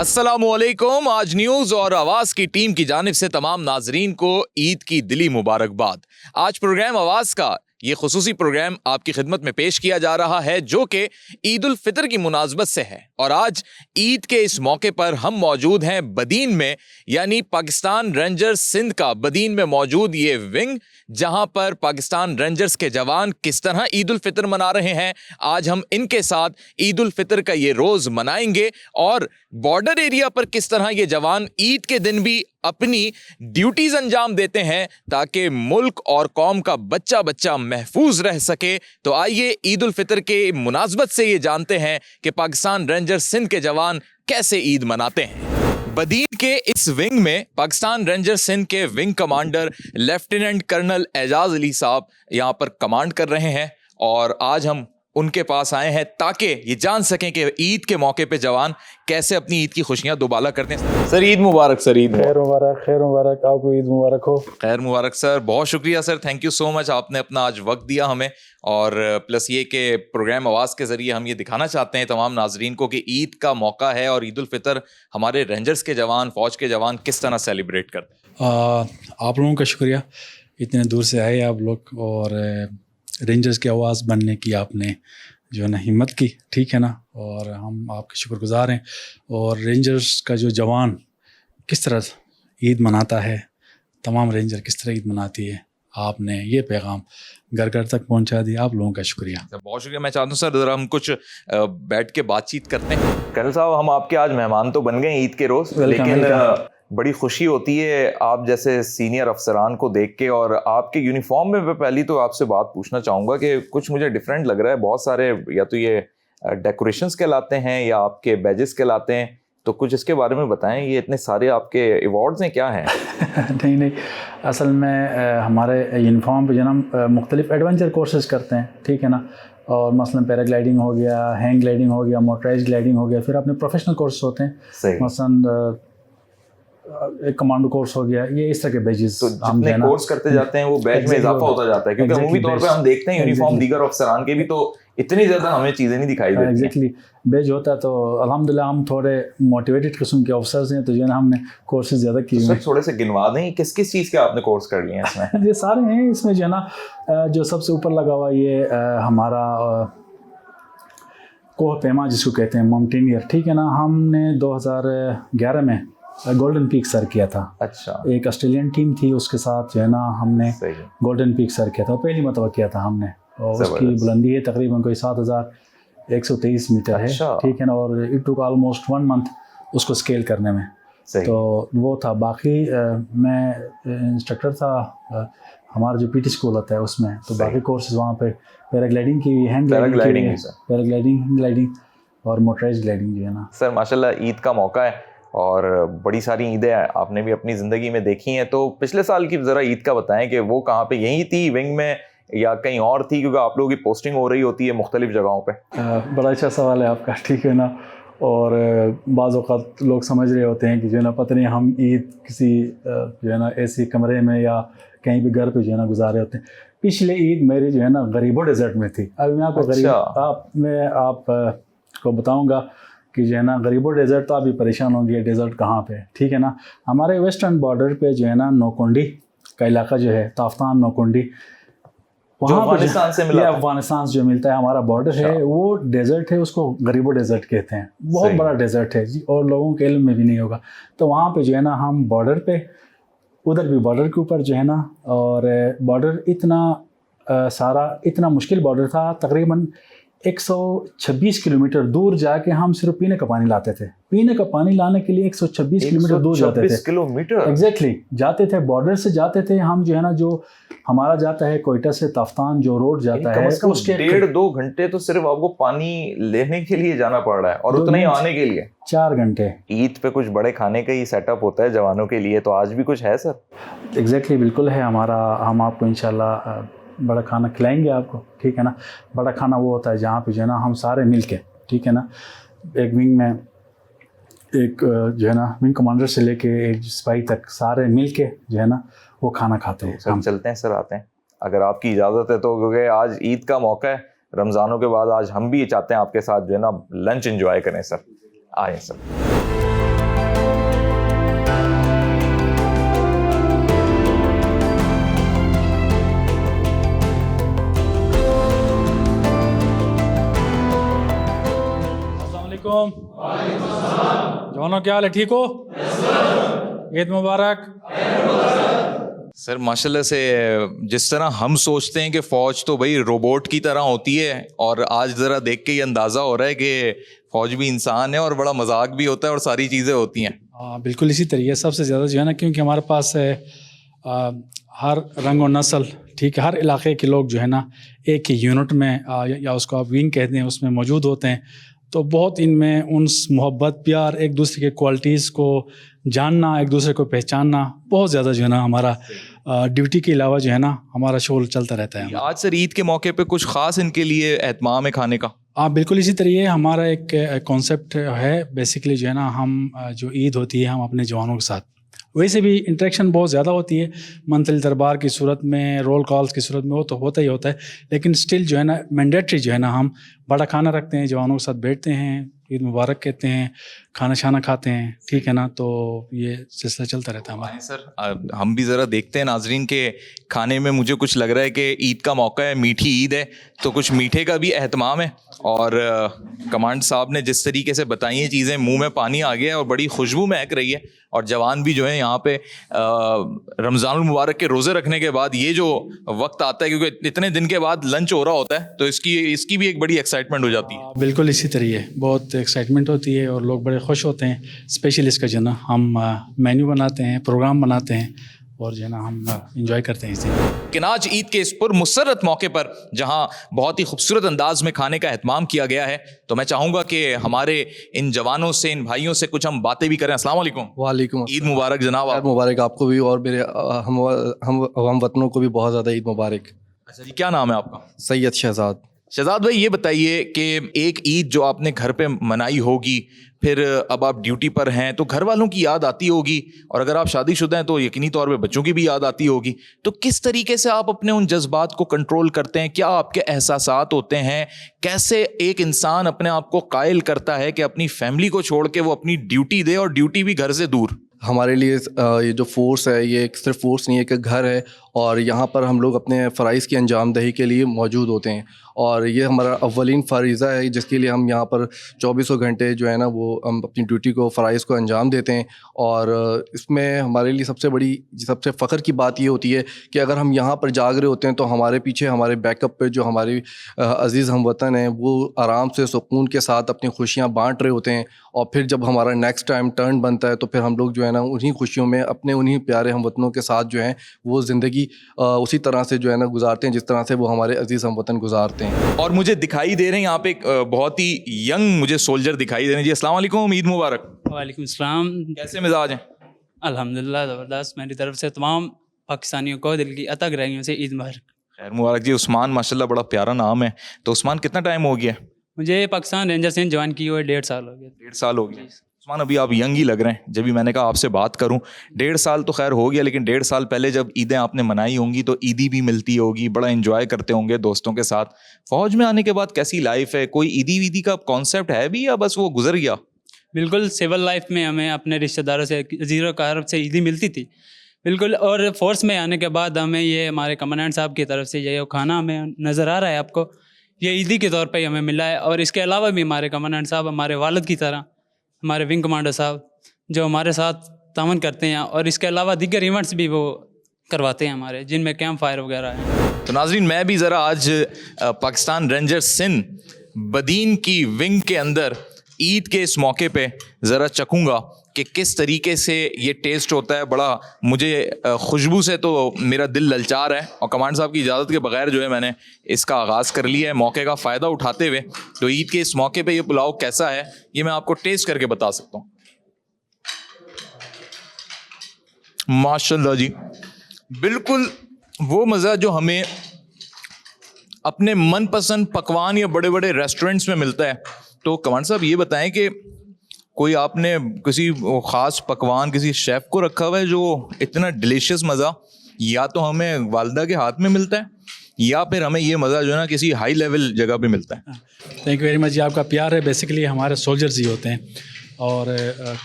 अस्सलामुअलैकुम। आज न्यूज और आवाज की टीम की जानिब से तमाम नाजरीन को ईद की दिली मुबारकबाद। आज प्रोग्राम आवाज का ये खुसूसी प्रोग्राम आपकी खिदमत में पेश किया जा रहा है जो कि ईद उल फितर की मुनासबत से है। और आज ईद के इस मौके पर हम मौजूद हैं बदीन में, यानी पाकिस्तान रेंजर्स सिंध का बदीन में मौजूद ये विंग, जहां पर पाकिस्तान रेंजर्स के जवान किस तरह ईद उल फितर मना रहे हैं। आज हम इनके साथ ईद उल फितर का ये रोज मनाएंगे और बॉर्डर एरिया पर किस तरह ये जवान ईद के दिन भी अपनी ड्यूटीज अंजाम देते हैं ताकि मुल्क और कौम का बच्चा बच्चा महफूज रह सके। तो आइए ईद उल फितर के मुनासबत से ये जानते हैं कि पाकिस्तान रेंजर्स सिंध के जवान कैसे ईद मनाते हैं। बदीन के इस विंग में पाकिस्तान रेंजर्स सिंध के wing commander lieutenant colonel Ejaz Ali साहब यहाँ पर कमांड कर रहे हैं और आज हम उनके पास आए हैं ताकि ये जान सकें कि ईद के मौके पे जवान कैसे अपनी ईद की खुशियां दोबाला करते हैं। सर ईद मुबारक। सर ईद खैर मुबारक, खैर मुबारक, आपको ईद मुबारक हो। खैर मुबारक सर, बहुत शुक्रिया sir, thank you so much, आपने अपना आज वक्त दिया हमें। और प्लस ये कि प्रोग्राम आवाज़ के ज़रिए हम ये दिखाना चाहते हैं तमाम नाजरीन को कि ईद का मौका है और ईद उल फितर हमारे रेंजर्स के जवान, फ़ौज के जवान किस तरह सेलिब्रेट करते हैं। आप लोगों का शुक्रिया, इतने दूर से आए आप लोग और रेंजर्स की आवाज़ बनने की आपने जो है ना हिम्मत की, ठीक है ना, और हम आपके शुक्रगुजार हैं। और रेंजर्स का जो जवान किस तरह ईद मनाता है, तमाम रेंजर किस तरह ईद मनाती है, आपने ये पैगाम घर घर तक पहुंचा दिया, आप लोगों का शुक्रिया। बहुत शुक्रिया। मैं चाहता हूँ सर ज़रा हम कुछ बैठ के बातचीत करते हैं। कर्नल साहब, हम आपके आज मेहमान तो बन गए ईद के रोज़, लेकिन बड़ी खुशी होती है आप जैसे सीनियर अफसरान को देख के। और आपके यूनिफॉर्म में मैं पहली तो आपसे बात पूछना चाहूँगा कि कुछ मुझे डिफरेंट लग रहा है। बहुत सारे या तो ये डेकोरेशंस कहलाते हैं या आपके बैजेस कहलाते हैं, तो कुछ इसके बारे में बताएं। ये इतने सारे आपके अवार्ड्स हैं, क्या हैं? नहीं, असल में हमारे यूनिफॉर्म पे जनाब मुख्तलिफ एडवेंचर कोर्सेज करते हैं, ठीक है ना। और मसलन पैराग्लाइडिंग हो गया, हैंग ग्लाइडिंग हो गया, मोटराइज ग्लाइडिंग हो गया, फिर अपने प्रोफेशनल कोर्स होते हैं, मसलन एक कमांडो कोर्स हो गया, ये इस तरह के बैजेस। तो जितने कोर्स करते जाते हैं वो बैज में इजाफा होता जाता है, क्योंकि अमूमी तौर पे हम देखते हैं यूनिफॉर्म दीगर अफसरान के भी तो इतनी ज़्यादा हमें चीज़ें नहीं दिखाई देती। एग्जैक्टली बैज होता है, तो अल्हम्दुलिल्लाह हम थोड़े मोटिवेटेड किस्म के ऑफिसर्स हैं, तो जो है ना हमने कोर्सेज ज़्यादा किए हैं। थोड़े से गिनवा दें किस किस चीज़ के आपने कोर्स कर लिए हैं इसमें? ये सारे हैं इसमें, जो है ना जो सबसे ऊपर लगा हुआ ये हमारा कोह पैमा जिसको कहते हैं, माउंटेनियर, ठीक है ना। हमने 2011 में गोल्डन पीक सर किया था। अच्छा। एक ऑस्ट्रेलियन टीम थी, उसके साथ जो है ना हमने गोल्डन पीक सर किया था, पहली मरतबा किया था हमने। और उसकी बुलंदी है तकरीबन कोई 7123 मीटर है, ठीक है ना। और इट टुक ऑलमोस्ट 1 मंथ उसको स्केल करने में, तो वो था। बाकी मैं इंस्ट्रक्टर था हमारा जो पीटी स्कूल होता है उसमें, तो बाकी कोर्सेज वहाँ पे पैराग्लाइडिंग की, हैंग ग्लाइडिंग और मोटराइज ग्लाइडिंग जो है ना। सर माशाल्लाह ईद का मौका है और बड़ी सारी ईदें आपने भी अपनी ज़िंदगी में देखी हैं, तो पिछले साल की ज़रा ईद का बताएं कि वो कहाँ पे, यहीं थी विंग में या कहीं और थी, क्योंकि आप लोगों की पोस्टिंग हो रही होती है मुख्तलिफ जगहों पे। बड़ा अच्छा सवाल है आपका, ठीक है ना। और बाज़ औक़ात लोग समझ रहे होते हैं कि जो है ना पता नहीं हम ईद किसी जो है ना ऐसी कमरे में या कहीं भी घर पे जो है ना गुजारे होते हैं। पिछले ईद मेरी जो है ना गरीबो डेजर्ट में थी। अभी मैं आपको आपको बताऊँगा कि जो है ना गरीबो डेजर्ट, तो आप भी परेशान होंगे डेजर्ट कहाँ पे, ठीक है ना। हमारे वेस्टर्न बॉर्डर पे जो है ना नौकुंडी का इलाका जो है, ताफ्तान नौकुंडी, वहाँ अफगानिस्तान से मिला, अफगानिस्तान से जो मिलता है हमारा बॉर्डर है, वो डेजर्ट है, उसको गरीबो डेजर्ट कहते हैं। बहुत बड़ा डेजर्ट है जी, और लोगों के इल्म में भी नहीं होगा। तो वहाँ पे जो है ना हम बॉर्डर पे, उधर भी बॉर्डर के ऊपर जो है ना, और बॉर्डर इतना सारा, इतना मुश्किल बॉर्डर था, तकरीबन 126 किलोमीटर दूर जाके हम सिर्फ पीने का पानी लाते थे। पीने का पानी लाने के लिए 126 किलोमीटर दूर जाते थे। 126 किलोमीटर एग्जैक्टली जाते थे, बॉर्डर से जाते थे हम, जो है ना जो हमारा जाता है कोयटा से ताफ्तान जो रोड जाता है, उसके 1.5-2 घंटे तो सिर्फ आपको पानी लेने के लिए जाना पड़ रहा है, और उतना ही आने के लिए 4 घंटे। ईद पे कुछ बड़े खाने का ही सेटअप होता है जवानों के लिए, तो आज भी कुछ है सर? एग्जैक्टली बिल्कुल है हमारा। हम आपको इंशाल्लाह बड़ा खाना खिलाएंगे आपको, ठीक है ना। बड़ा खाना वो होता है जहाँ पे जो है ना हम सारे मिल के, ठीक है ना, एक विंग में एक जो है ना विंग कमांडर से लेके एक सिपाही तक सारे मिल के जो है ना वो खाना खाते हैं। हम चलते हैं सर, आते हैं अगर आपकी इजाज़त है तो, क्योंकि आज ईद का मौका है, रमज़ानों के बाद आज हम भी चाहते हैं आपके साथ जो है ना लंच एंजॉय करें सर। आए सर। जवानों क्या हाल है, ठीक हो? ईद मुबारक। सर माशाल्लाह से जिस तरह हम सोचते हैं कि फ़ौज तो भाई रोबोट की तरह होती है, और आज ज़रा देख के ही अंदाज़ा हो रहा है कि फ़ौज भी इंसान है और बड़ा मजाक भी होता है और सारी चीज़ें होती हैं। हाँ बिल्कुल इसी तरीके सबसे ज़्यादा जो है ना, क्योंकि हमारे पास हर रंग और नस्ल, ठीक है, हर इलाके के लोग जो है ना एक ही यूनिट में या उसको आप विंग कहते हैं उसमें मौजूद होते हैं। तो बहुत इनमें उनस मोहब्बत प्यार, एक दूसरे के क्वालिटीज़ को जानना, एक दूसरे को पहचानना बहुत ज़्यादा जो है ना हमारा ड्यूटी के अलावा जो है ना हमारा शोल चलता रहता है। आज सर ईद के मौके पे कुछ ख़ास इनके लिए एहतमाम है खाने का? हाँ बिल्कुल इसी तरीके हमारा एक कॉन्सेप्ट है। बेसिकली जो है ना हम जो ईद होती है हम अपने जवानों के साथ, वैसे भी इंटरेक्शन बहुत ज़्यादा होती है मंथली दरबार की सूरत में, रोल कॉल्स की सूरत में, वो तो होता ही होता है, लेकिन स्टिल जो है ना मैंडेटरी जो है ना हम बड़ा खाना रखते हैं, जवानों के साथ बैठते हैं, ईद मुबारक कहते हैं, खाना शाना खाते हैं, ठीक है ना। तो ये सिलसिला चलता रहता है हमारा। सर हम भी ज़रा देखते हैं नाजरीन के खाने में, मुझे कुछ लग रहा है कि ईद का मौका है, मीठी ईद है, तो कुछ मीठे का भी एहतमाम है। और कमांड साहब ने जिस तरीके से बताई हैं चीज़ें, मुंह में पानी आ गया है और बड़ी खुशबू महक रही है। और जवान भी जो है यहाँ पे रमज़ानुल मुबारक के रोज़े रखने के बाद ये जो वक्त आता है, क्योंकि इतने दिन के बाद लंच हो रहा होता है, तो इसकी भी एक बड़ी एक्साइटमेंट हो जाती है। बिल्कुल इसी तरीके बहुत एक्साइटमेंट होती है और लोग बड़े खुश होते हैं। स्पेशल इसका जो है ना हम मेन्यू बनाते हैं, प्रोग्राम बनाते हैं और जो है ना हम इंजॉय करते हैं इसे। किनाज ईद के इस पुरमुसर्रत मौके पर जहां बहुत ही खूबसूरत अंदाज में खाने का एहतमाम किया गया है, तो मैं चाहूँगा कि हमारे इन जवानों से, इन भाइयों से कुछ हम बातें भी करें। अस्सलाम वालेकुम। वालेकुम। ईद मुबारक जनाब। ईद मुबारक आपको भी और मेरे हम वतनों को भी बहुत ज़्यादा ईद मुबारक। अच्छा जी, क्या नाम है आपका? सैयद शहजाद। शहजाद भाई ये बताइए कि एक ईद जो आपने घर पे मनाई होगी, फिर अब आप ड्यूटी पर हैं तो घर वालों की याद आती होगी, और अगर आप शादीशुदा हैं तो यकीनी तौर पे बच्चों की भी याद आती होगी। तो किस तरीके से आप अपने उन जज्बात को कंट्रोल करते हैं? क्या आपके एहसासात होते हैं? कैसे एक इंसान अपने आप को कायल करता है कि अपनी फैमिली को छोड़ के वो अपनी ड्यूटी दे, और ड्यूटी भी घर से दूर? हमारे लिए ये जो फोर्स है ये एक सिर्फ फोर्स नहीं है, एक घर है, और यहाँ पर हम लोग अपने फ़राइज़ की अंजामदही के लिए मौजूद होते हैं, और ये हमारा अव्वलीन फ़रीज़ा है जिसके लिए हम यहाँ पर 24 घंटे जो है ना वो हम अपनी ड्यूटी को, फ़राइज़ को अंजाम देते हैं। और इसमें हमारे लिए सबसे फ़ख्र की बात ये होती है कि अगर हम यहाँ पर जाग रहे होते हैं तो हमारे पीछे, हमारे बैकअप पे जो हमारे अज़ीज़ हमवतन हैं वो आराम से सुकून के साथ अपनी खुशियाँ बाँट रहे होते हैं, और फिर जब हमारा नेक्स्ट टाइम टर्न बनता है तो फिर हम लोग जो है ना उन्हीं खुशियों में अपने उन्हीं प्यारे हमवतनों के साथ जो है वो ज़िंदगी उसी तरह से जो है ना गुजारते हैं जिस तरह से वो हमारे अजीज़ हमवतन गुजारते हैं। और मुझे दिखाई दे रहे हैं यहाँ पे एक बहुत ही यंग मुझे सोल्जर दिखाई दे रहे हैं जी। अस्सलाम वालेकुम, ईद मुबारक। वालेकुम सलाम। कैसे मिजाज हैं? अल्हम्दुलिल्लाह ज़बरदस्त। मेरी तरफ से तमाम पाकिस्तानियों को दिल की अतः गहराइयों से ईद मुबारक। खैर मुबारक जी। उस्मान माशाल्लाह बड़ा प्यारा नाम है। तो उस्मान कितना टाइम हो गया? मुझे पाकिस्तान रेंजर्स ने ज्वाइन की हुए 1.5 साल हो गया। 1.5 साल हो गया। उस्मान अभी आप यंग ही लग रहे हैं। जब भी मैंने कहा आपसे बात करूं, 1.5 साल तो खैर हो गया, लेकिन 1.5 साल पहले जब ईदें आपने मनाई होंगी तो ईदी भी मिलती होगी, बड़ा एंजॉय करते होंगे दोस्तों के साथ। फौज में आने के बाद कैसी लाइफ है? कोई ईदी वीदी का कॉन्सेप्ट है भी या बस वो गुजर गया? बिल्कुल सिविल लाइफ में हमें अपने रिश्तेदारों से, अजीज़ों कारब से ईदी मिलती थी बिल्कुल। और फोर्स में आने के बाद हमें ये हमारे कमांडेंट साहब की तरफ से ये खाना हमें नज़र आ रहा है आपको, ये ईदी के तौर पे हमें मिला है। और इसके अलावा भी हमारे कमांडेंट साहब हमारे वालिद की तरह, हमारे विंग कमांडर साहब जो हमारे साथ तावन करते हैं, और इसके अलावा दीगर इवेंट्स भी वो करवाते हैं हमारे, जिनमें कैंप फायर वगैरह है। तो नाजरीन मैं भी ज़रा आज पाकिस्तान रेंजर्स सिंध बदीन की विंग के अंदर ईद के इस मौके पे ज़रा चखूँगा कि किस तरीके से ये टेस्ट होता है। बड़ा मुझे खुशबू से तो मेरा दिल ललचा रहा है, और कमांड साहब की इजाज़त के बगैर जो है मैंने इसका आगाज़ कर लिया है मौके का फ़ायदा उठाते हुए। तो ईद के इस मौके पे ये पुलाव कैसा है ये मैं आपको टेस्ट करके बता सकता हूँ। माशाल्लाह जी, बिल्कुल वो मज़ा जो हमें अपने मनपसंद पकवान या बड़े बड़े रेस्टोरेंट्स में मिलता है। तो कमांड साहब ये बताएं कि कोई आपने किसी ख़ास पकवान किसी शेफ़ को रखा हुआ है जो इतना डिलीशियस मज़ा या तो हमें वालदा के हाथ में मिलता है, या फिर हमें ये मज़ा जो है ना किसी हाई लेवल जगह पे मिलता है? थैंक यू वेरी मच जी। आपका प्यार है। बेसिकली हमारे सोल्जर्स ही होते हैं और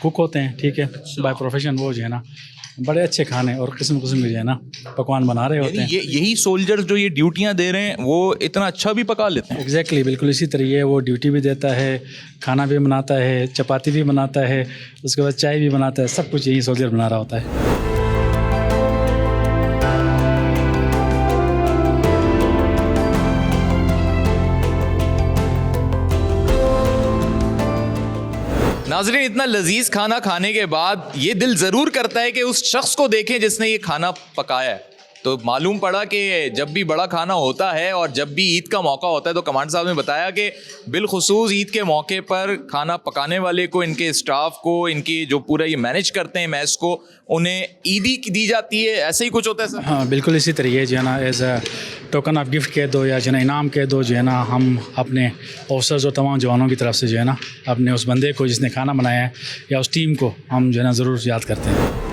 कुक होते हैं, ठीक है, बाय प्रोफेशन। वो जो है ना बड़े अच्छे खाने और किस्म किस्म के जो है ना पकवान बना रहे होते हैं। ये यही सोल्जर जो ये ड्यूटियां दे रहे हैं वो इतना अच्छा भी पका लेते हैं? एग्जैक्टली बिल्कुल इसी तरीके वो ड्यूटी भी देता है, खाना भी बनाता है, चपाती भी बनाता है, उसके बाद चाय भी बनाता है, सब कुछ यही सोल्जर बना रहा होता है। नाज़रीन, इतना लजीज खाना खाने के बाद ये दिल ज़रूर करता है कि उस शख्स को देखें जिसने ये खाना पकाया है। तो मालूम पड़ा कि जब भी बड़ा खाना होता है और जब भी ईद का मौका होता है तो कमांडर साहब ने बताया कि बिलखुसूस ईद के मौके पर खाना पकाने वाले को, इनके स्टाफ को, इनकी जो पूरा ये मैनेज करते हैं मैस को, उन्हें ईदी दी जाती है। ऐसे ही कुछ होता है सर? हाँ बिल्कुल इसी तरीके जो है ना as a token of gift कह दो या जो है ना इनाम कह दो, जो है ना हम अपने ऑफिसर्स और तमाम जवानों की तरफ से जो है ना अपने उस बंदे को जिसने खाना बनाया है या उस टीम को हम जो है ना ज़रूर याद करते हैं।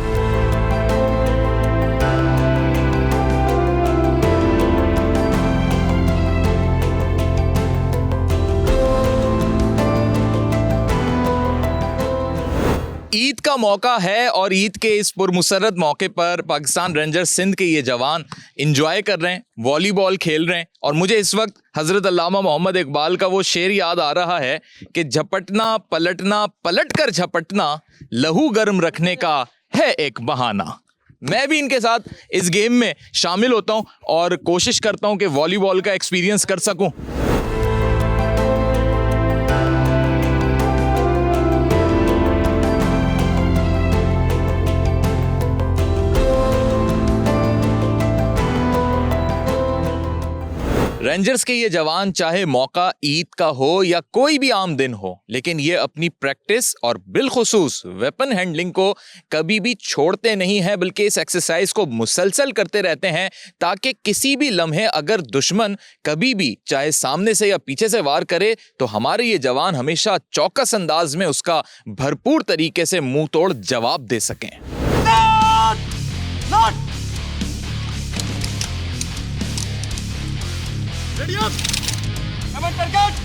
ईद का मौका है और ईद के इस पुरमुसरत मौके पर पाकिस्तान रेंजर्स सिंध के ये जवान इंजॉय कर रहे हैं, वॉलीबॉल खेल रहे हैं। और मुझे इस वक्त हज़रत अल्लामा मोहम्मद इकबाल का वो शेर याद आ रहा है कि झपटना पलटना पलट कर झपटना लहू गर्म रखने का है एक बहाना। मैं भी इनके साथ इस गेम में शामिल होता हूँ और कोशिश करता हूँ कि वॉलीबॉल का एक्सपीरियंस कर सकूँ। रेंजर्स के ये जवान चाहे मौका ईद का हो या कोई भी आम दिन हो, लेकिन ये अपनी प्रैक्टिस और बिलखुसूस वेपन हैंडलिंग को कभी भी छोड़ते नहीं हैं, बल्कि इस एक्सरसाइज को मुसलसल करते रहते हैं ताकि किसी भी लम्हे अगर दुश्मन कभी भी चाहे सामने से या पीछे से वार करे तो हमारे ये जवान हमेशा चौकस अंदाज में उसका भरपूर तरीके से मुंह तोड़ जवाब दे सकें। Ready up! Come on, target!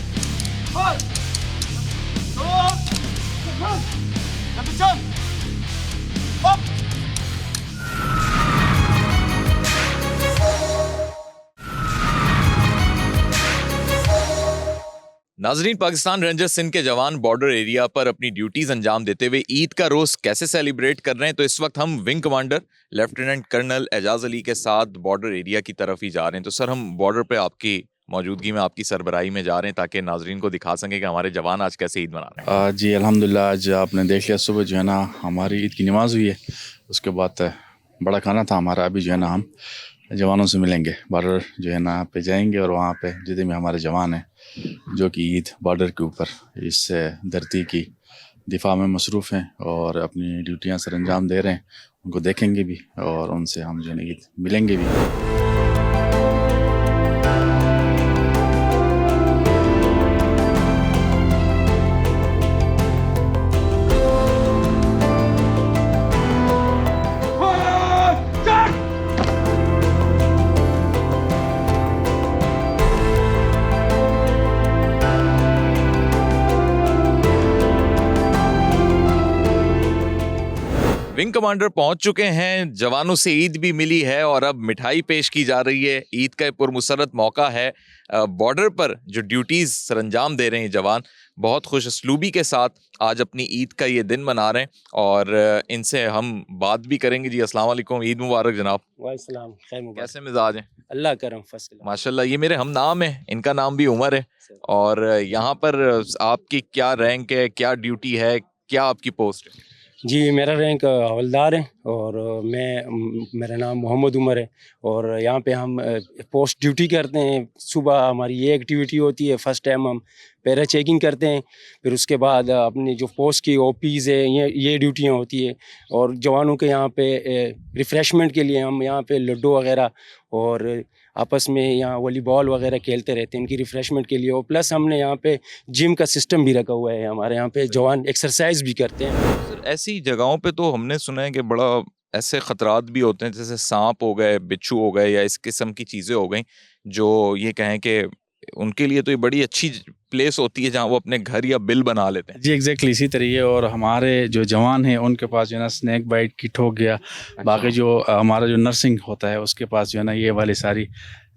One, two, one, jump, jump! Up! नाजरीन, पाकिस्तान रेंजर्स सिंध के जवान बॉर्डर एरिया पर अपनी ड्यूटीज अंजाम देते हुए ईद का रोज कैसे सेलिब्रेट कर रहे हैं, तो इस वक्त हम wing commander lieutenant colonel Ejaz Ali के साथ बॉर्डर एरिया की तरफ ही जा रहे हैं। तो सर, हम बॉर्डर पे आपकी मौजूदगी में, आपकी सरबराही में जा रहे हैं ताकि नाजरीन को दिखा सकें कि हमारे जवान आज कैसे ईद मना रहे हैं। जी अल्हम्दुलिल्लाह, आज आपने देख लिया सुबह जो है ना हमारी ईद की नमाज़ हुई है, उसके बाद बड़ा खाना था हमारा। अभी जो है ना हम जवानों से मिलेंगे, बॉर्डर जो है ना पे जाएंगे और वहाँ पे जितने भी हमारे जवान हैं जो कि ईद बॉर्डर के ऊपर इस धरती की दिफा में मसरूफ़ हैं और अपनी ड्यूटियाँ सर अंजाम दे रहे हैं, उनको देखेंगे भी और उनसे हम जो है ईद मिलेंगे भी। विंग कमांडर पहुंच चुके हैं, जवानों से ईद भी मिली है और अब मिठाई पेश की जा रही है। ईद का पुरमुसरत मौका है। बॉर्डर पर जो ड्यूटीज़ सरंजाम दे रहे हैं जवान, बहुत खुश असलूबी के साथ आज अपनी ईद का ये दिन मना रहे हैं और इनसे हम बात भी करेंगे। जी अस्सलाम वालेकुम, ईद मुबारक जनाब। वालेकुम, खैर मुबारक। कैसे मिजाज हैं? अल्लाह करम, फर्स्ट क्लास। माशाल्लाह, ये मेरे हम नाम है, इनका नाम भी उमर है। और यहाँ पर आपकी क्या रैंक है, क्या ड्यूटी है, क्या आपकी पोस्ट है? जी, मेरा रैंक हवलदार है और मेरा नाम मोहम्मद उमर है और यहाँ पे हम पोस्ट ड्यूटी करते हैं। सुबह हमारी ये एक्टिविटी होती है, फर्स्ट टाइम हम पैरा चेकिंग करते हैं, फिर उसके बाद अपनी जो पोस्ट की ओपीज़ है ये ड्यूटियाँ होती है और जवानों के यहाँ पे रिफ़्रेशमेंट के लिए हम यहाँ पे लड्डू वगैरह और आपस में यहाँ वॉलीबॉल वगैरह खेलते रहते हैं इनकी रिफ़्रेशमेंट के लिए। और प्लस हमने यहाँ पे जिम का सिस्टम भी रखा हुआ है, हमारे यहाँ पे जवान एक्सरसाइज भी करते हैं। सर, ऐसी जगहों पे तो हमने सुना है कि बड़ा ऐसे ख़तरात भी होते हैं, जैसे सांप हो गए, बिच्छू हो गए या इस किस्म की चीज़ें हो गई जो ये कहें कि उनके लिए तो ये बड़ी अच्छी प्लेस होती है जहाँ वो अपने घर या बिल बना लेते हैं। जी एग्जैक्टली इसी तरीके। और हमारे जो जवान हैं उनके पास जो है ना स्नैक बाइट किट हो गया, बाकी जो हमारा जो नर्सिंग होता है उसके पास जो है ना ये वाली सारी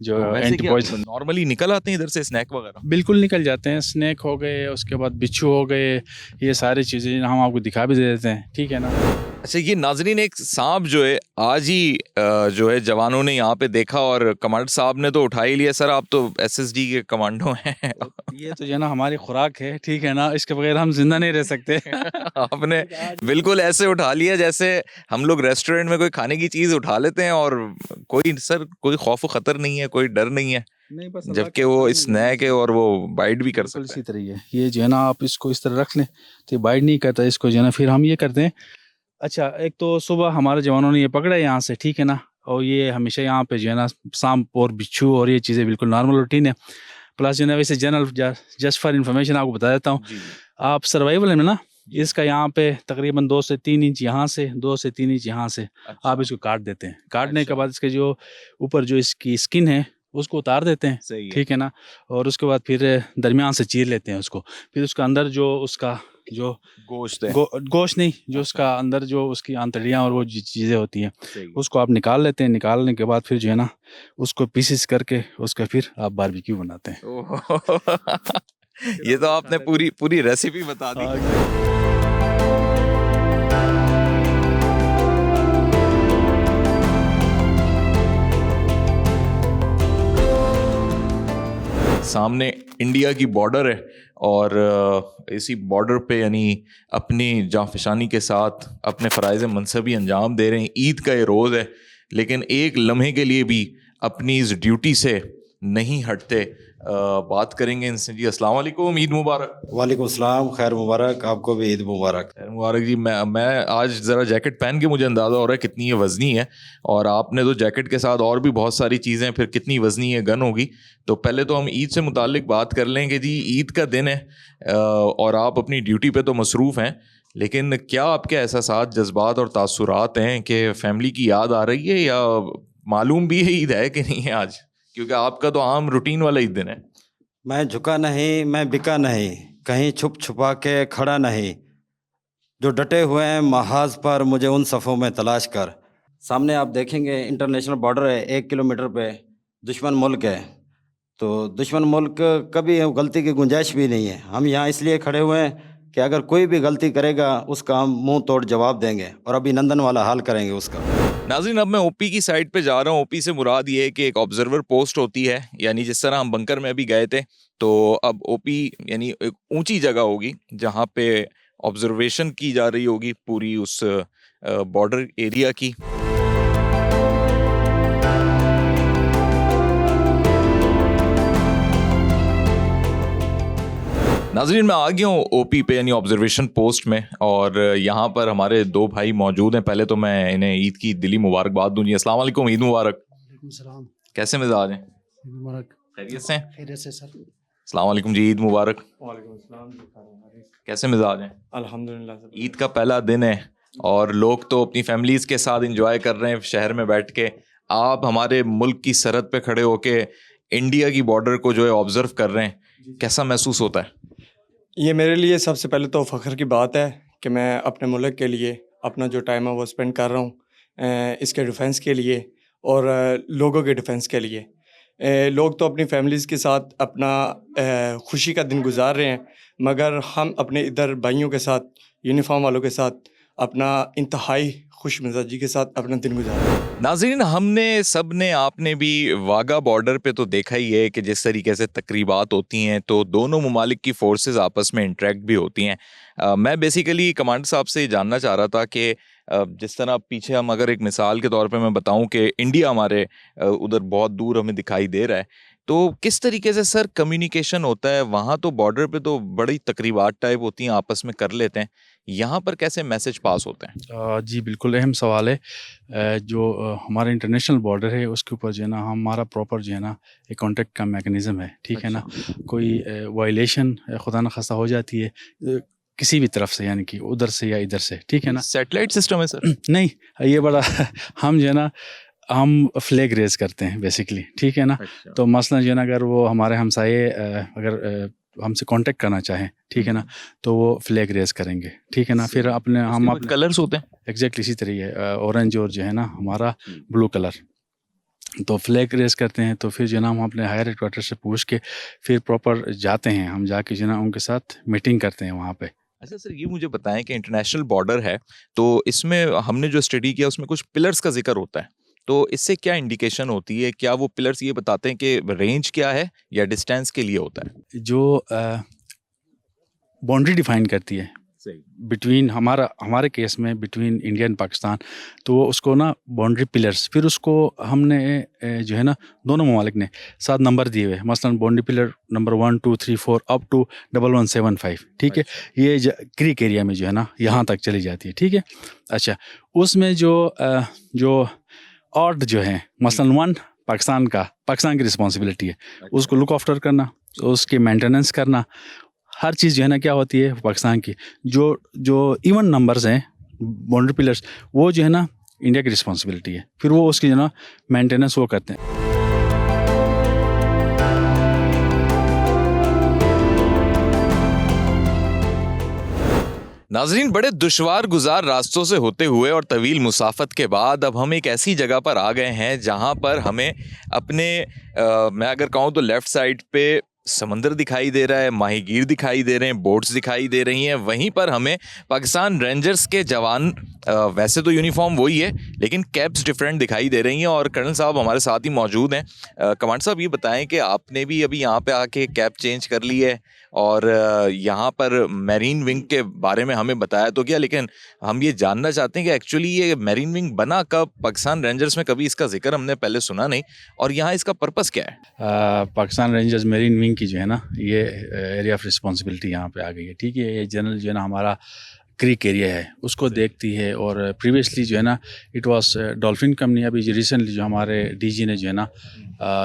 जो एंटी पॉइजन नॉर्मली निकल आते हैं इधर से स्नैक वगैरह? बिल्कुल निकल जाते हैं। स्नैक हो गए, उसके बाद बिच्छू हो गए, ये सारी चीज़ें हम आपको दिखा भी दे देते हैं, ठीक है ना। अच्छा, ये नाजरीन एक सांप जो है आज ही जो है जवानों ने यहाँ पे देखा और कमांडर साहब ने तो उठा ही लिया। सर आप तो एसएसडी के कमांडो हैं। ये तो जो है ना हमारी खुराक है, ठीक है ना, इसके बगैर हम जिंदा नहीं रह सकते। आपने बिल्कुल ऐसे उठा लिया जैसे हम लोग रेस्टोरेंट में कोई खाने की चीज़ उठा लेते हैं और कोई खौफ खतर नहीं है, कोई डर नहीं है, नहीं बस जबकि वो स्नैक है और वो बाइट भी कर बिल्कुल सकता इसी तरह है। ये जो है ना आप इसको इस तरह रख लें तो ये बाइट नहीं करता। इसको जो है ना फिर हम ये करते हैं। अच्छा, एक तो सुबह हमारे जवानों ने ये पकड़ा यहाँ से, ठीक है ना, और ये हमेशा यहाँ पे जो है ना सांप और बिच्छू और ये चीज़ें बिल्कुल नॉर्मल रूटीन है। प्लस जो है वैसे जनरल जस्ट फॉर इन्फॉर्मेशन आपको बता देता हूँ, आप सर्वाइवल में ना इसका यहाँ पे तकरीबन 2 से 3 इंच यहाँ से, 2 से 3 इंच यहाँ से आप इसको काट देते हैं। काटने के बाद इसके जो ऊपर जो इसकी स्किन है उसको उतार देते हैं, सही है। ठीक है ना, और उसके बाद फिर दरमियान से चीर लेते हैं उसको। फिर उसका अंदर जो उसका जो गोश्त है, गोश्त नहीं, जो उसका अंदर जो उसकी आंतड़ियाँ और वो चीज़ें होती हैं उसको आप निकाल लेते हैं। निकालने के बाद फिर जो है ना उसको पीसेस करके उसका फिर आप बारबेक्यू बनाते हैं। ये तो आपने पूरी रेसिपी बता दी। सामने इंडिया की बॉर्डर है और इसी बॉर्डर पे यानी अपनी जांफशानी के साथ अपने फ़राइज़ मनसबी अंजाम दे रहे हैं। ईद का ये रोज़ है, लेकिन एक लम्हे के लिए भी अपनी इस ड्यूटी से नहीं हटते। बात करेंगे इनसे। जी अस्सलाम वालेकुम, ईद मुबारक। वालेकुम सलाम, खैर मुबारक, आपको भी ईद मुबारक। खैर मुबारक जी। मैं आज ज़रा जैकेट पहन के मुझे अंदाज़ा हो रहा है कितनी ये वज़नी है, और आपने तो जैकेट के साथ और भी बहुत सारी चीज़ें, फिर कितनी वज़नी ये गन होगी। तो पहले तो हम ईद से मुताल्लिक बात कर लें कि जी ईद का दिन है और आप अपनी ड्यूटी पे तो मसरूफ़ हैं, लेकिन क्या आपके एहसासात, जज्बात और तासुरात हैं कि फ़ैमिली की याद आ रही है, या मालूम भी है ईद है कि नहीं है आज, क्योंकि आपका तो आम रूटीन वाला ईद दिन है। मैं झुका नहीं, मैं बिका नहीं, कहीं छुप छुपा के खड़ा नहीं, जो डटे हुए हैं महाज पर मुझे उन सफ़ों में तलाश कर। सामने आप देखेंगे इंटरनेशनल बॉर्डर है, 1 किलोमीटर पे दुश्मन मुल्क है, तो दुश्मन मुल्क कभी गलती की गुंजाइश भी नहीं है। हम यहाँ इसलिए खड़े हुए हैं कि अगर कोई भी गलती करेगा उसका हम मुंह तोड़ जवाब देंगे और अभिनंदन वाला हाल करेंगे उसका। नाज़रीन, अब मैं ओपी की साइड पे जा रहा हूँ। ओपी से मुराद ये है कि एक ऑब्जर्वर पोस्ट होती है, यानी जिस तरह हम बंकर में अभी गए थे, तो अब ओपी यानी एक ऊंची जगह होगी जहाँ पे ऑब्जर्वेशन की जा रही होगी पूरी उस बॉर्डर एरिया की। नाज़रीन, मैं आ गया हूँ ओपी पे यानी ऑब्जर्वेशन पोस्ट में, और यहाँ पर हमारे 2 भाई मौजूद हैं। पहले तो मैं इन्हें ईद की दिली मुबारकबाद दूँ। जी अस्सलाम वालेकुम, ईद मुबारक। कैसे मिजाज हैं? खैरियत से हैं? खैरियत से सर। अस्सलाम वालेकुम जी, ईद मुबारक। कैसे मिजाज हैं? अल्हम्दुलिल्लाह सर। ईद का पहला दिन है और लोग तो अपनी फैमिलीज़ के साथ इंजॉय कर रहे हैं शहर में बैठ के। आप हमारे मुल्क की सरहद पे खड़े होके इंडिया की बॉर्डर को जो है ऑब्जर्व कर रहे हैं, कैसा महसूस होता है? ये मेरे लिए सबसे पहले तो फ़ख्र की बात है कि मैं अपने मुल्क के लिए अपना जो टाइम है वो स्पेंड कर रहा हूँ, इसके डिफेंस के लिए और लोगों के डिफेंस के लिए। लोग तो अपनी फैमिलीज़ के साथ अपना खुशी का दिन गुजार रहे हैं, मगर हम अपने इधर भाइयों के साथ, यूनिफॉर्म वालों के साथ अपना इंतहाई खुश मिजाजी के साथ अपना दिन गुजारा। नाज़रीन, हमने सब ने, आपने भी वाघा बॉर्डर पे तो देखा ही है कि जिस तरीके से तकरीबात होती हैं तो दोनों ममालिक की फोर्सेस आपस में इंटरेक्ट भी होती हैं। मैं बेसिकली कमांडर साहब से जानना चाह रहा था कि जिस तरह पीछे हम अगर एक मिसाल के तौर पे मैं बताऊं कि इंडिया हमारे उधर बहुत दूर हमें दिखाई दे रहा है, तो किस तरीके से सर कम्युनिकेशन होता है? वहाँ तो बॉर्डर पे तो बड़ी तकरीबात टाइप होती हैं, आपस में कर लेते हैं, यहाँ पर कैसे मैसेज पास होते हैं? जी बिल्कुल अहम सवाल है। जो हमारा इंटरनेशनल बॉर्डर है उसके ऊपर जो है ना हमारा प्रॉपर जो है ना एक कॉन्टेक्ट का मैकेनिज़्म है, ठीक है ना। कोई वायलेशन खुदा न खास्ता हो जाती है किसी भी तरफ से, यानी कि उधर से या इधर से, ठीक है ना। सैटेलाइट सिस्टम है सर? नहीं, ये बड़ा हम जो है ना हम फ्लैग रेज करते हैं बेसिकली, ठीक है ना। तो मसलन जो है ना, अगर वो हमारे हमसाये अगर हमसे कांटेक्ट करना चाहें, ठीक है ना, तो वो फ्लैग रेज करेंगे, ठीक है ना। फिर अपने हम अपने कलर्स होते हैं एग्जैक्टली इसी तरीके ऑरेंज और जो है ना हमारा ब्लू कलर, तो फ्लैग रेस करते हैं। तो फिर जो है ना हम अपने हायर हेडक्वार्टर से पूछ के फिर प्रॉपर जाते हैं, हम जाके जो है ना उनके साथ मीटिंग करते हैं वहाँ पे। अच्छा सर, ये मुझे बताएं कि इंटरनेशनल बॉर्डर है, तो इसमें हमने जो स्टडी किया उसमें कुछ पिलर्स का जिक्र होता है, तो इससे क्या इंडिकेशन होती है? क्या वो पिलर्स ये बताते हैं कि रेंज क्या है या डिस्टेंस के लिए होता है? जो बाउंड्री डिफाइन करती है बिटवीन हमारे केस में बिटवीन इंडिया एंड पाकिस्तान, तो वो उसको ना बाउंड्री पिलर्स, फिर उसको हमने जो है ना दोनों ममालिक ने 7 नंबर दिए हुए, मसलन boundary pillar number 1 2 3 4 up to 1175, ठीक है। ये क्रीक एरिया में जो है ना यहाँ तक चली जाती है, ठीक है। अच्छा, उसमें जो ऑड जो है मसलन 1 पाकिस्तान की रिस्पॉन्सिबिलिटी है, उसको लुक आफ्टर करना, उसकी मेंटेनेंस करना, हर चीज़ जो है ना क्या होती है पाकिस्तान की। जो इवन नंबर्स हैं बाउंड्री पिलर्स, वो जो है ना इंडिया की रिस्पॉन्सिबिलिटी है, फिर वो उसकी जो है ना मेंटेनेंस वो करते हैं। नाजरीन, बड़े दुश्वार गुजार रास्तों से होते हुए और तवील मुसाफत के बाद अब हम एक ऐसी जगह पर आ गए हैं जहां पर हमें अपने मैं अगर कहूँ तो लेफ़्ट साइड पे समंदर दिखाई दे रहा है, माहीगीर दिखाई दे रहे हैं, बोट्स दिखाई दे रही हैं। वहीं पर हमें पाकिस्तान रेंजर्स के जवान, वैसे तो यूनिफॉर्म वही है लेकिन कैप्स डिफरेंट दिखाई दे रही हैं और कर्नल साहब हमारे साथ ही मौजूद हैं। कमांडर साहब, ये बताएं कि आपने भी अभी यहाँ पे आके कैप चेंज कर ली है और यहाँ पर मैरीन विंग के बारे में हमें बताया तो क्या, लेकिन हम ये जानना चाहते हैं कि एक्चुअली ये मैरीन विंग बना कब? पाकिस्तान रेंजर्स में कभी इसका जिक्र हमने पहले सुना नहीं, और यहाँ इसका पर्पस क्या है? पाकिस्तान रेंजर्स मैरीन विंग की जो है ना ये एरिया ऑफ रिस्पॉन्सिबिलिटी यहाँ पे आ गई है, ठीक है। ये जनरल जो है ना हमारा क्रीक एरिया है उसको देखती है, और प्रीवियसली जो है ना इट वाज डॉल्फिन कंपनी। अभी जो रिसेंटली जो हमारे डीजी ने जो है ना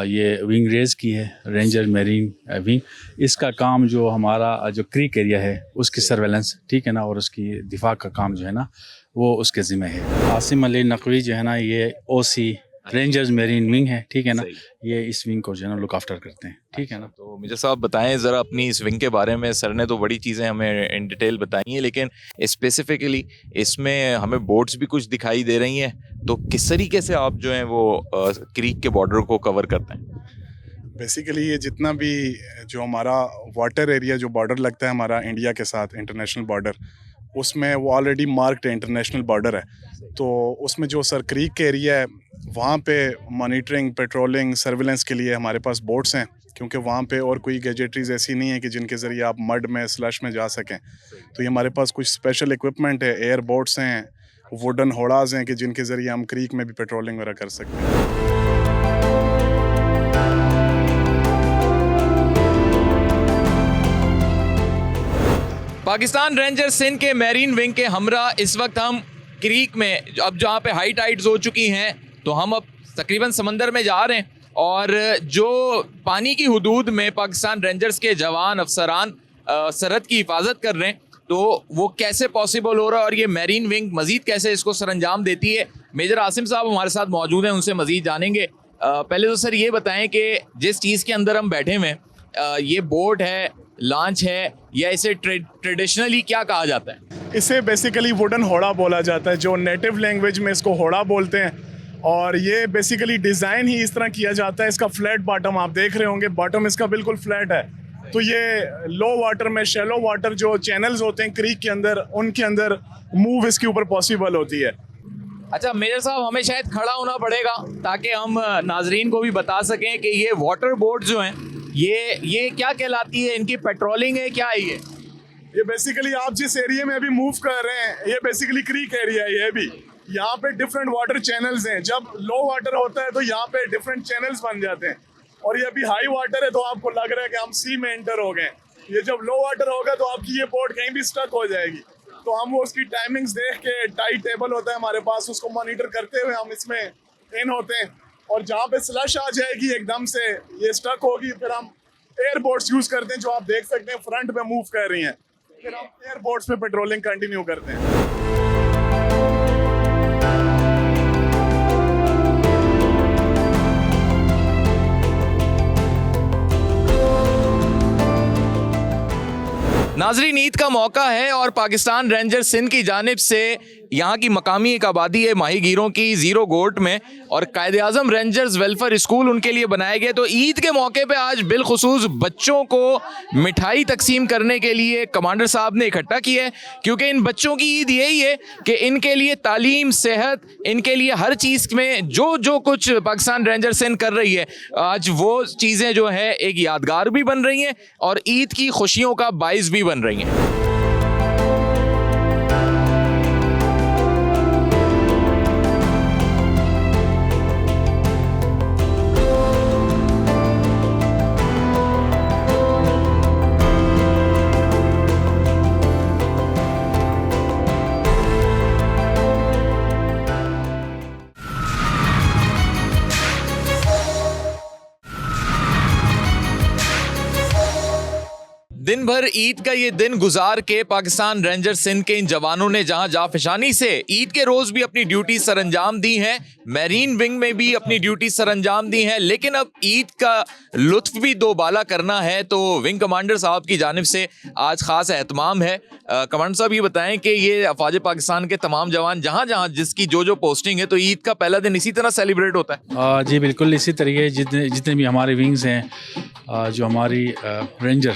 ये विंग रेज की है, रेंजर मैरीन विंग। इसका काम जो हमारा जो क्रीक एरिया है उसकी सर्वेलेंस, ठीक है ना, और उसकी दिफा का काम जो है ना वो उसके ज़िम्मे है। आसिम अली नकवी जो है ना ये ओसी रेंजर्स मैरीन विंग है, ठीक है ना, ये इस विंग को जो है ना लुक आफ्टर करते हैं, ठीक है ना। तो मुझे साहब बताएं ज़रा अपनी इस विंग के बारे में। सर ने तो बड़ी चीज़ें हमें इन डिटेल बताई हैं, लेकिन स्पेसिफिकली इसमें हमें बोट्स भी कुछ दिखाई दे रही हैं, तो किस तरीके से आप जो हैं वो क्रीक के बॉर्डर को कवर करते हैं? बेसिकली ये जितना भी जो हमारा वाटर एरिया जो बॉर्डर लगता है हमारा इंडिया के साथ, इंटरनेशनल बॉर्डर, उसमें वो ऑलरेडी मार्क्ड इंटरनेशनल बॉर्डर है। तो उसमें जो सर क्रीक के एरिया है वहाँ पे मॉनिटरिंग, पेट्रोलिंग, सर्विलेंस के लिए हमारे पास बोट्स हैं, क्योंकि वहाँ पे और कोई गैजेटरीज ऐसी नहीं है कि जिनके ज़रिए आप मड में, स्लश में जा सकें। तो ये हमारे पास कुछ स्पेशल इक्विपमेंट है, एयर बोट्स हैं, वुडन होड़ाज हैं कि जिनके ज़रिए हम क्रीक में भी पेट्रोलिंग वगैरह कर सकते हैं। पाकिस्तान रेंजर्स सिंध के मैरीन विंग के हमरा इस वक्त हम क्रीक में, अब जहाँ पे हाई टाइड्स हो चुकी हैं, तो हम अब तकरीबन समंदर में जा रहे हैं, और जो पानी की हदूद में पाकिस्तान रेंजर्स के जवान अफसरान सरहद की हिफाजत कर रहे हैं, तो वो कैसे पॉसिबल हो रहा है और ये मैरीन विंग मज़ीद कैसे इसको सरअंजाम देती है। मेजर आसिम साहब हमारे साथ मौजूद हैं, उनसे मज़ीद जानेंगे। पहले तो सर ये बताएं कि जिस चीज़ के अंदर हम बैठे हुए हैं, ये बोट है, लॉन्च है, या इसे ट्रेडिशनली क्या कहा जाता है? इसे बेसिकली वुडन होड़ा बोला जाता है, जो नेटिव लैंग्वेज में इसको होड़ा बोलते हैं। और ये बेसिकली डिज़ाइन ही इस तरह किया जाता है। इसका फ्लैट बॉटम आप देख रहे होंगे, बॉटम इसका बिल्कुल फ्लैट है। तो ये लो वाटर में, शैलो वाटर जो चैनल्स होते हैं क्रीक के अंदर, उनके अंदर मूव इसके ऊपर पॉसिबल होती है। अच्छा मेजर साहब, हमें शायद खड़ा होना पड़ेगा ताकि हम नाजरीन को भी बता सकें कि ये वाटर बोट जो हैं ये क्या कहलाती है, इनकी पेट्रोलिंग है, क्या है ये बेसिकली आप जिस एरिया में अभी मूव कर रहे हैं, ये बेसिकली क्रीक एरिया है। ये भी यहाँ पे डिफरेंट वाटर चैनल्स हैं। जब लो वाटर होता है तो यहाँ पे डिफरेंट चैनल्स बन जाते हैं, और ये अभी हाई वाटर है तो आपको लग रहा है कि हम सी में एंटर हो गए। ये जब लो वाटर होगा तो आपकी ये बोट कहीं भी स्टक हो जाएगी। तो हम वो उसकी टाइमिंग्स देख के, टाइट टेबल होता है हमारे पास, उसको मॉनिटर करते हुए हम इसमें इन होते हैं, और जहाँ पे स्लश आ जाएगी एकदम से ये स्टक होगी, फिर हम एयर बोट्स यूज़ करते हैं, जो आप देख सकते हैं फ्रंट पे मूव कर रही हैं। फिर हम एयर बोट्स पे पेट्रोलिंग कंटिन्यू करते हैं। नाजरीन, ईद का मौका है और पाकिस्तान रेंजर सिंध की जानिब से यहाँ की मकामी एक आबादी है माहीगीरों की ज़ीरो गोट में, और कायदे आज़म रेंजर्स वेलफेयर स्कूल उनके लिए बनाए गए। तो ईद के मौके पे आज बिलखुसूस बच्चों को मिठाई तकसीम करने के लिए कमांडर साहब ने इकट्ठा किया है, क्योंकि इन बच्चों की ईद यही है कि इनके लिए तालीम, सेहत, इनके लिए हर चीज़ में जो कुछ पाकिस्तान रेंजर सिंध कर रही है, आज वो चीज़ें जो है एक यादगार भी बन रही हैं और ईद की खुशियों का बाइस भी बन रही हैं। दिन भर ईद का ये दिन गुजार के पाकिस्तान रेंजर सिंध के इन जवानों ने जहां जाफिशानी से ईद के रोज भी अपनी ड्यूटी सरअंजाम दी है, मैरीन विंग में भी अपनी ड्यूटी सरअंजाम दी है, लेकिन अब ईद का लुत्फ भी दोबाला करना है तो विंग कमांडर साहब की जानिब से आज खास एहतमाम है। कमांडर साहब ये बताएं कि ये अफवाज पाकिस्तान के तमाम जवान जहाँ जहाँ जिसकी जो पोस्टिंग है, तो ईद का पहला दिन इसी तरह सेलिब्रेट होता है? जी बिल्कुल, इसी तरीके जितने भी हमारे विंग्स हैं, जो हमारी रेंजर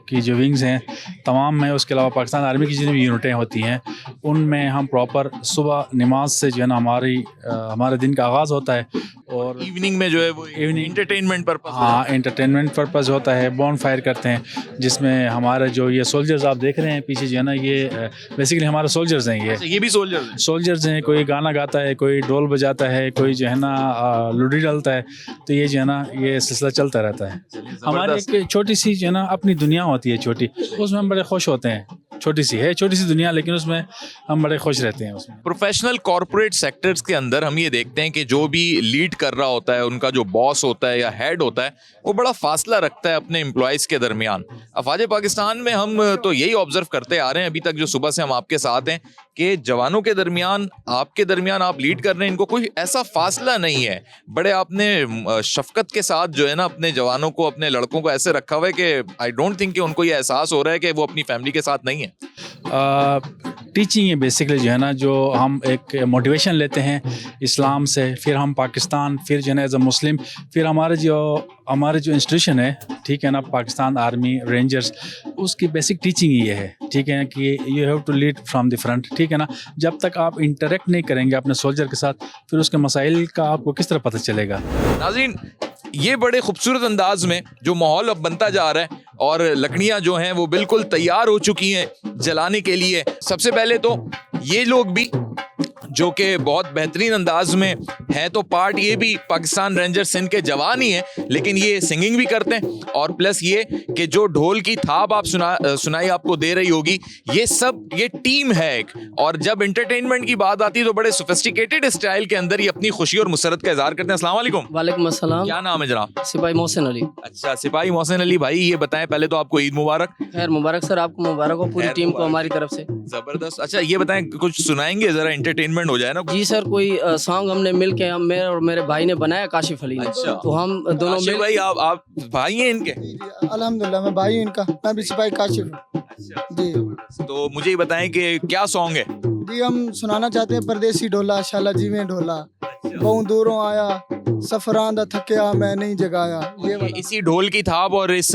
की जो विंग्स हैं तमाम में, उसके अलावा पाकिस्तान आर्मी की जितनी भी यूनिटें होती हैं उनमें हम प्रॉपर सुबह नमाज से जो है ना हमारे दिन का आगाज़ होता है, और इवनिंग में जो है वो इवनिंग एंटरटेनमेंट पर्पस, हाँ एंटरटेनमेंट पर्पस होता है। बॉन फायर करते हैं जिसमें हमारे जो ये सोल्जर्स आप देख रहे हैं पीछे जो है ना, ये बेसिकली हमारे सोल्जर्स हैं। ये भी सोल्जर्स हैं। कोई गाना गाता है, कोई ढोल बजाता है, कोई जो है ना लुडी डालता है, तो ये जो है ना ये सिलसिला चलता रहता है। हमारी एक छोटी सी जो है ना अपनी दुनिया होती है छोटी, उसमें हम बड़े खुश होते हैं। छोटी सी दुनिया, लेकिन उसमें हम बड़े खुश रहते हैं। उसमें प्रोफेशनल कॉर्पोरेट सेक्टर्स के अंदर हम ये देखते हैं कि जो भी लीड कर रहा होता है, उनका जो बॉस होता है या हेड होता है, वो बड़ा फासला रखता है अपने एम्प्लॉयज़ के दरमियान। अफवाज पाकिस्तान में हम तो यही ऑब्जर्व करते आ रहे हैं अभी तक, जो सुबह से हम आपके साथ हैं, कि जवानों के दरमियान, आपके दरमियान आप लीड कर रहे हैं, इनको कोई ऐसा फासला नहीं है। बड़े आपने शफकत के साथ जो है ना अपने जवानों को, अपने लड़कों को ऐसे रखा हुआ है कि आई डोंट थिंक कि उनको ये एहसास हो रहा है कि वो अपनी फैमिली के साथ नहीं है। टीचिंग है बेसिकली जो है ना, जो हम एक मोटिवेशन लेते हैं इस्लाम से, फिर हम पाकिस्तान, फिर जो है ना एज अ मुस्लिम, फिर हमारे जो इंस्टीट्यूशन है, ठीक है ना, पाकिस्तान आर्मी रेंजर्स, उसकी बेसिक टीचिंग ये है, ठीक है, कि you have to lead from the front, ठीक है ना। जब तक आप इंटरेक्ट नहीं करेंगे अपने सोल्जर के साथ, फिर उसके मसाइल का आपको किस तरह पता चलेगा। नाज़रीन, ये बड़े खूबसूरत अंदाज में जो माहौल अब बनता जा रहा है, और लकड़ियां जो हैं वो बिल्कुल तैयार हो चुकी हैं जलाने के लिए। सबसे पहले तो ये लोग भी जो कि बहुत बेहतरीन अंदाज में है, तो पार्ट ये भी पाकिस्तान रेंजर सिंध के जवान ही हैं, लेकिन ये सिंगिंग भी करते हैं, और प्लस ये कि जो ढोल की थाप आप सुनाई आपको दे रही होगी, ये टीम है एक। और जब एंटरटेनमेंट की बात आती है तो बड़े सोफिस्टिकेटेड स्टाइल के अंदर ये अपनी खुशी और मुसरत का इजहार करते हैं। अस्सलाम वालेकुम। वालेकुम अस्सलाम। क्या नाम है जनाब? सिपाही मोहसिन अली। अच्छा, सिपाही मोहसिन अली भाई, ये बताएं पहले तो आपको ईद मुबारक। खैर मुबारक सर, आपको मुबारक हो, पूरी टीम को हमारी तरफ से। जबरदस्त। अच्छा ये बताएं, कुछ सुनाएंगे जरा, एंटरटेनमेंट हो जाए ना। जी सर, कोई सॉन्ग हमने मिलके, हम मेरे और मेरे भाई ने बनाया, काशिफ अली ने। अच्छा। तो हम दोनों मिल। भाई आप भाई हैं इनके? अल्हम्दुलिल्लाह मैं भाई हूं इनका, मैं भी सिपाही काशिफ हूं। जी, तो मुझे ये बताएं कि क्या सॉन्ग है? जी हम सुनाना चाहते हैं परदेसी ढोला शाला जी में ढोला, बहुत दूरों आया सफरां दा थकिया मैं नहीं जगाया। ये इसी ढोल की थाप और इस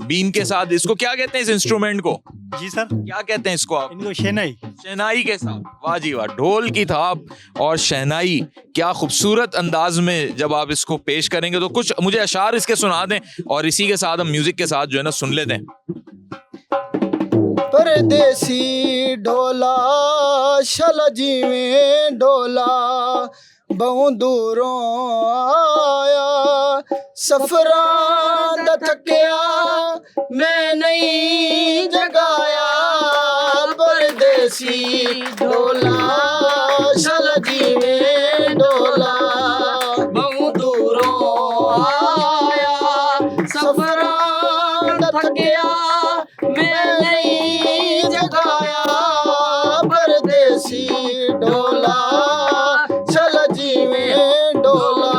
बीन के साथ, इसको क्या कहते हैं इस इंस्ट्रूमेंट को? जी सर, क्या कहते हैं इसको आप? इनको शहनाई। शहनाई के साथ, वाह जी वाह, ढोल की थाप और शहनाई, क्या खूबसूरत अंदाज में जब आप इसको पेश करेंगे, तो कुछ मुझे अशार इसके सुना दें और इसी के साथ हम म्यूजिक के साथ जो है ना सुन लेते हैं। परदेसी ढोला शाला जी में ढोला, बहुत दूरों आया सफरां दा थकिया मैं नहीं जगाया। परदेसी ढोला शाला जी में ढोला, बहुत दूरों आया सफरां दा थकिया मैं नहीं जगाया। परदेसी ढोला शाला जी में ढोला,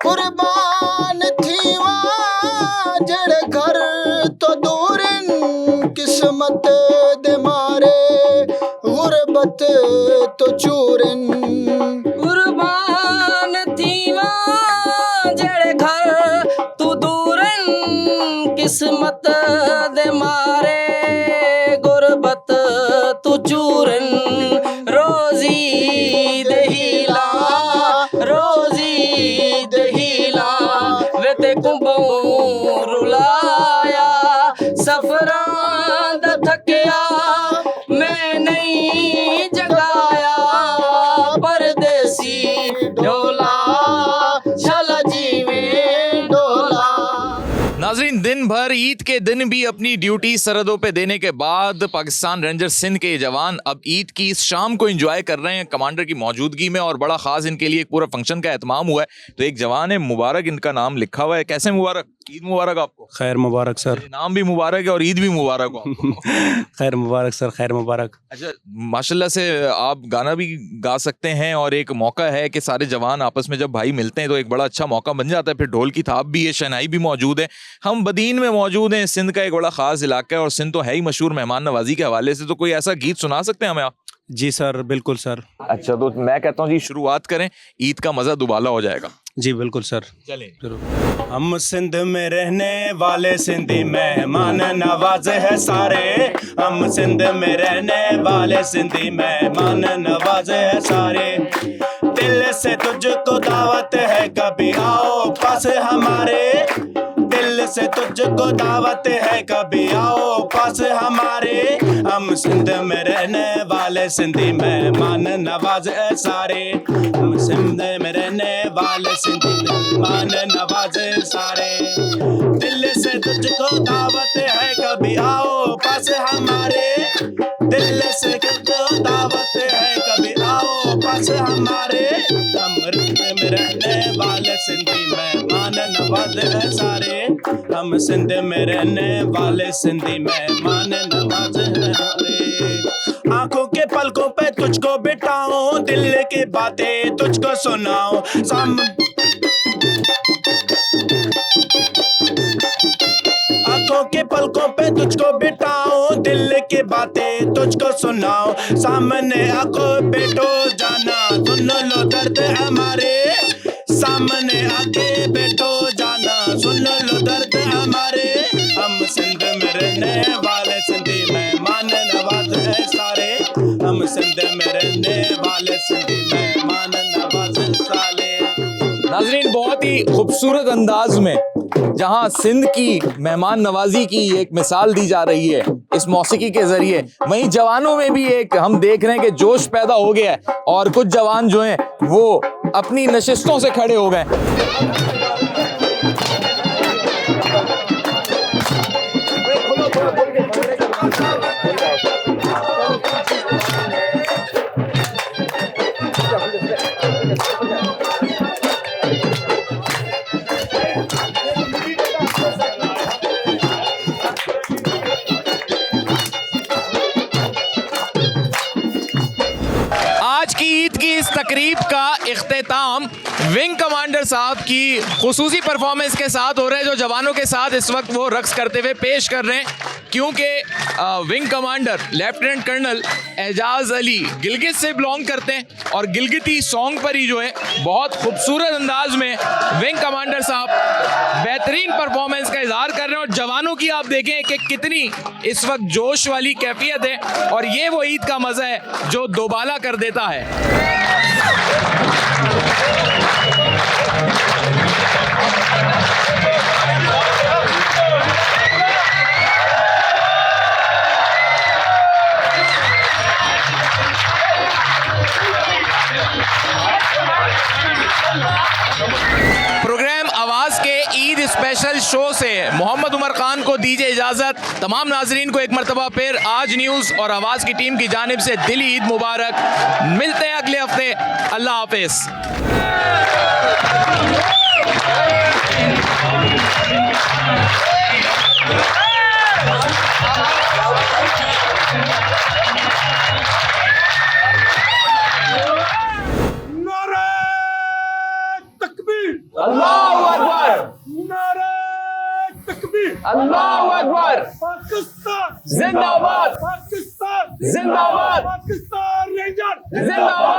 कुर्बान थीवा जड़े घर तो दूर तो चूरन कुर्बान थीवा जड़े घर तू दूरन किस्मत दे मारे गुरबत तू चूरन रोजी दहीला रोजी दहीला वे ते कुंभों रुलाया सफरां दा थकिया मैं नहीं जगाया परदेसी ढोला शाला जीवे ढोला। नाजरीन, दिन भर ईद के दिन भी अपनी ड्यूटी सरहदों पे देने के बाद पाकिस्तान रेंजर सिंध के ये जवान अब ईद की इस शाम को एंजॉय कर रहे हैं कमांडर की मौजूदगी में, और बड़ा खास इनके लिए एक पूरा फंक्शन का एहतमाम हुआ है। तो एक जवान है मुबारक, इनका नाम लिखा हुआ है। कैसे मुबारक? ईद मुबारक आपको। खैर मुबारक सर। नाम भी मुबारक है और ईद भी मुबारक हो। खैर मुबारक सर, खैर मुबारक। अच्छा, माशाल्लाह से आप गाना भी गा सकते हैं और एक मौका है कि सारे जवान आपस में जब भाई मिलते हैं तो एक बड़ा अच्छा मौका बन जाता है। फिर ढोल की थाप भी है, शहनाई भी मौजूद है। हम बदीन में मौजूद हैं, सिंध का एक बड़ा खास इलाका है और सिंध तो है ही मशहूर मेहमान नवाजी के हवाले से। तो कोई ऐसा गीत सुना सकते हैं हमें आप? जी सर, बिल्कुल सर। अच्छा, तो मैं कहता हूँ जी शुरुआत करें, ईद का मजा दुबाला हो जाएगा। जी बिल्कुल सर, चलें। हम सिंध में रहने वाले सिंधी मेहमान नवाज है सारे। हम सिंध में रहने वाले सिंधी मेहमान नवाज है सारे। दिल से तुझको दावत है, कभी आओ पास हमारे। दिल से तुझको दावत है, कभी आओ पास हमारे। हम सिंध में रहने वाले सिंधी मेहमान नवाज है सारे। हम सिंध में रहने वाले सिंधी मेहमान नवाज है सारे। दिल से तुझको दावत है, कभी आओ पास हमारे। दिल से तुझको दावत है, कभी आओ पास हमारे। हम सिंध में रहने वाले सिंधी मेहमान नवाज है सारे। हम सिंध में रहने वाले सिंधी मेहमान नवाज है सारे। आंखों के पलकों पे तुझको बिठाऊं, दिल की बातें तुझको सुनाऊं। आंखों के पलकों पे तुझको बिठाऊं, दिल की बातें तुझको सुनाऊं। सामने आंखों बैठो जाना, सुन लो दर्द हमारे। सामने आके बैठो जाना, सुन लो दर्द हमारे। हम सिंध में रहने वाले सिंधी मेहमान नवाज है सारे। हम सिंध में रहने वाले सिंधी मेहमान नवाज है सारे। नाजरीन, बहुत ही खूबसूरत अंदाज में जहां सिंध की मेहमान नवाजी की एक मिसाल दी जा रही है इस मौसीकी के जरिए, वहीं जवानों में भी एक हम देख रहे हैं कि जोश पैदा हो गया है और कुछ जवान जो हैं वो अपनी नशिस्तों से खड़े हो गए। आज की ईद की इस तकरीब का इख्तिताम विंग कमांडर साहब की खुसूसी परफॉर्मेंस के साथ हो रहा है, जो जवानों के साथ इस वक्त वो रक्स करते हुए पेश कर रहे हैं। क्योंकि wing commander lieutenant colonel Ejaz Ali Gilgit से बिलोंग करते हैं और गिलगिती सॉन्ग पर ही जो है बहुत खूबसूरत अंदाज में विंग कमांडर साहब बेहतरीन परफॉर्मेंस का इजहार कर रहे हैं। और जवानों की आप देखें कि कितनी इस वक्त जोश वाली कैफियत है, और ये वो ईद का मज़ा है जो दोबाला कर देता है। प्रोग्राम आवाज के ईद स्पेशल शो से मोहम्मद उमर खान को दीजिए इजाजत। तमाम नाजरीन को एक मरतबा फिर आज न्यूज़ और आवाज की टीम की जानिब से दिली ईद मुबारक। मिलते हैं अगले हफ्ते। अल्लाह हाफिज। अल्लाहू अकबर, नारे तकबीर, अल्लाहू अकबर, पाकिस्तान जिंदाबाद, पाकिस्तान जिंदाबाद, पाकिस्तान रेंजर जिंदाबाद